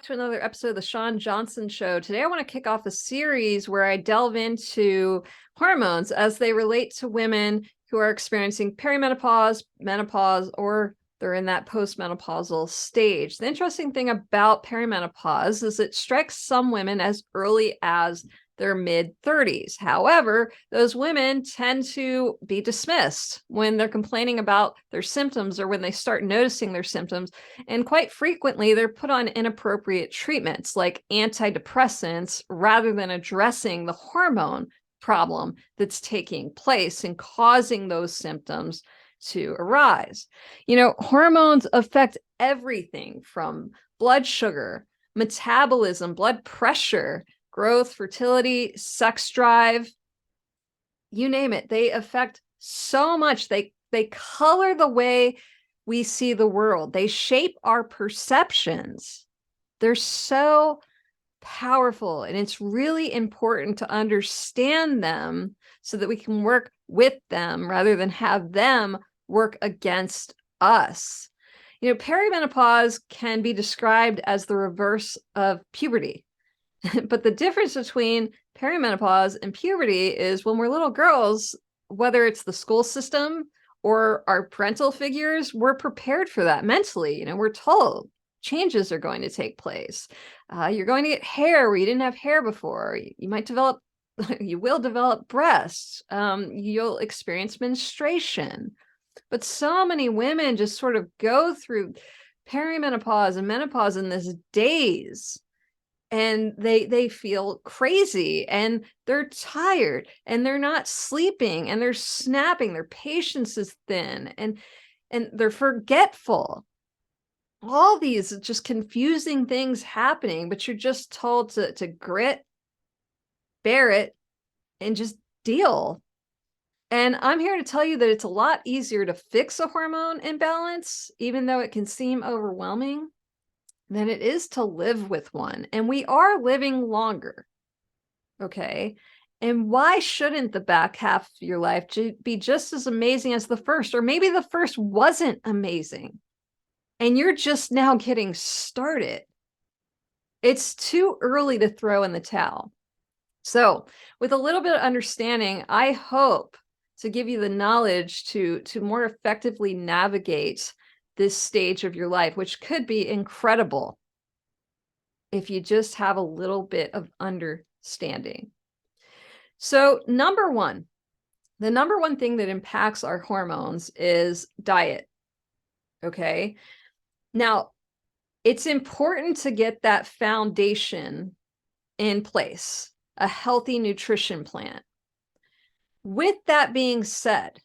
to another episode of the Shawn Johnson Show. Today, I want to kick off a series where I delve into hormones as they relate to women who are experiencing perimenopause, menopause, or they're in that postmenopausal stage. The interesting thing about perimenopause is it strikes some women as early as their mid-30s. However, those women tend to be dismissed when they're complaining about their symptoms or when they start noticing their symptoms. And quite frequently, they're put on inappropriate treatments like antidepressants rather than addressing the hormone problem that's taking place and causing those symptoms to arise. You know, hormones affect everything from blood sugar, metabolism, blood pressure, growth, fertility, sex drive, you name it. They affect so much. They color the way we see the world. They shape our perceptions. They're so powerful, and it's really important to understand them so that we can work with them rather than have them work against us. You know, perimenopause can be described as the reverse of puberty. But the difference between perimenopause and puberty is when we're little girls, whether it's the school system or our parental figures, we're prepared for that mentally. You know, we're told changes are going to take place. You're going to get hair where you didn't have hair before. You might develop, you will develop breasts. You'll experience menstruation. But so many women just sort of go through perimenopause and menopause in this daze. And they feel crazy and they're tired and they're not sleeping and they're snapping. Their patience is thin and they're forgetful. All these just confusing things happening, but you're just told to grit, bear it, and just deal. And I'm here to tell you that it's a lot easier to fix a hormone imbalance, even though it can seem overwhelming, than it is to live with one. And we are living longer. Okay. And why shouldn't the back half of your life be just as amazing as the first? Or maybe the first wasn't amazing and you're just now getting started. It's too early to throw in the towel. So with a little bit of understanding, I hope to give you the knowledge to more effectively navigate this stage of your life, which could be incredible if you just have a little bit of understanding. So the number one thing that impacts our hormones is diet. Okay. Now, it's important to get that foundation in place, a healthy nutrition plan. With that being said,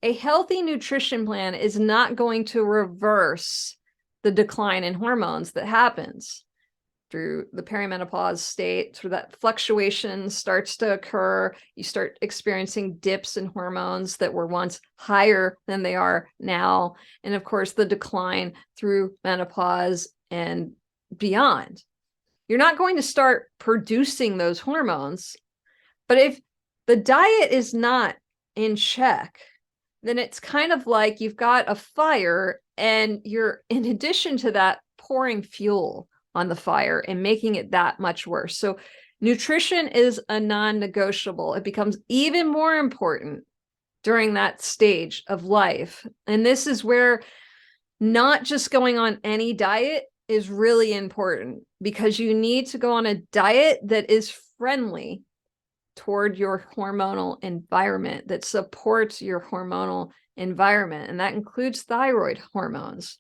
a healthy nutrition plan is not going to reverse the decline in hormones that happens through the perimenopause state, through that fluctuation starts to occur. You start experiencing dips in hormones that were once higher than they are now. And of course, the decline through menopause and beyond. You're not going to start producing those hormones, but if the diet is not in check, then it's kind of like you've got a fire and you're, in addition to that, pouring fuel on the fire and making it that much worse. So nutrition is a non-negotiable. It becomes even more important during that stage of life. And this is where not just going on any diet is really important, because you need to go on a diet that is friendly toward your hormonal environment, that supports your hormonal environment. And that includes thyroid hormones.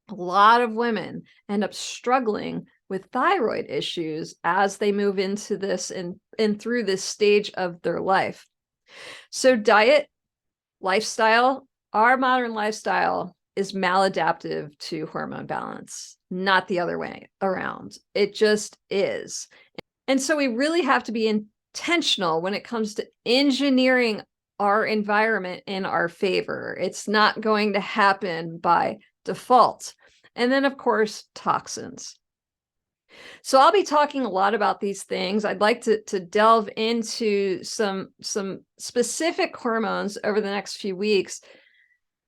A lot of women end up struggling with thyroid issues as they move into this and through this stage of their life. So diet, lifestyle, our modern lifestyle is maladaptive to hormone balance, not the other way around. It just is. And so we really have to be intentional when it comes to engineering our environment in our favor. It's not going to happen by default. And then, of course, toxins. So I'll be talking a lot about these things. I'd like to delve into some specific hormones over the next few weeks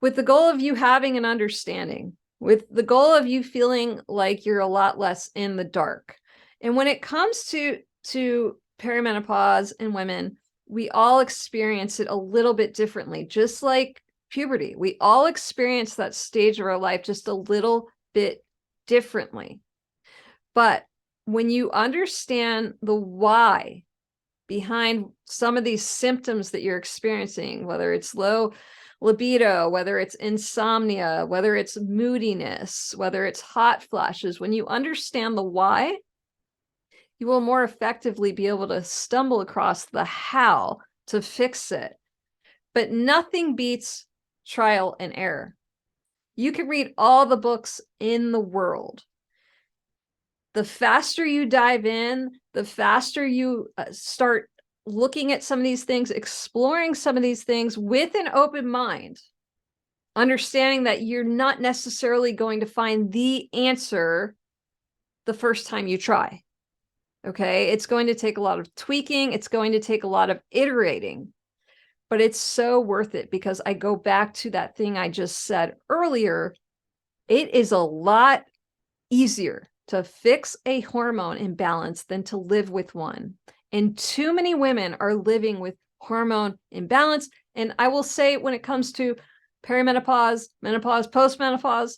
with the goal of you having an understanding with the goal of you feeling like you're a lot less in the dark. And when it comes to perimenopause in women, we all experience it a little bit differently, just like puberty. We all experience that stage of our life just a little bit differently. But when you understand the why behind some of these symptoms that you're experiencing, whether it's low libido, whether it's insomnia, whether it's moodiness, whether it's hot flashes, when you understand the why, you will more effectively be able to stumble across the how to fix it. But nothing beats trial and error. You can read all the books in the world. The faster you dive in, the faster you start looking at some of these things, exploring some of these things with an open mind, understanding that you're not necessarily going to find the answer the first time you try. Okay. It's going to take a lot of tweaking. It's going to take a lot of iterating, but it's so worth it because I go back to that thing I just said earlier. It is a lot easier to fix a hormone imbalance than to live with one. And too many women are living with hormone imbalance. And I will say, when it comes to perimenopause, menopause, postmenopause,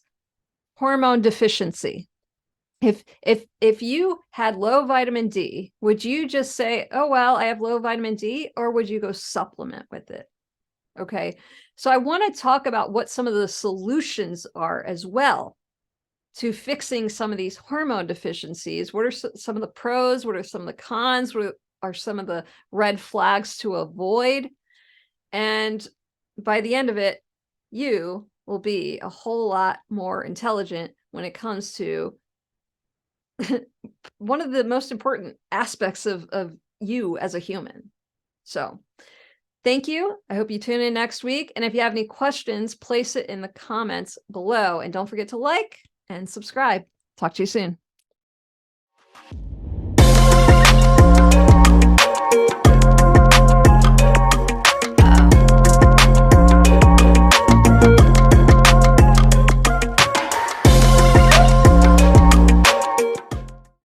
hormone deficiency. If you had low vitamin D, would you just say, oh, well, I have low vitamin D, or would you go supplement with it? Okay. So I want to talk about what some of the solutions are as well to fixing some of these hormone deficiencies. What are some of the pros? What are some of the cons? What are some of the red flags to avoid? And by the end of it, you will be a whole lot more intelligent when it comes to one of the most important aspects of you as a human. So thank you. I hope you tune in next week. And if you have any questions, place it in the comments below. And don't forget to like and subscribe. Talk to you soon.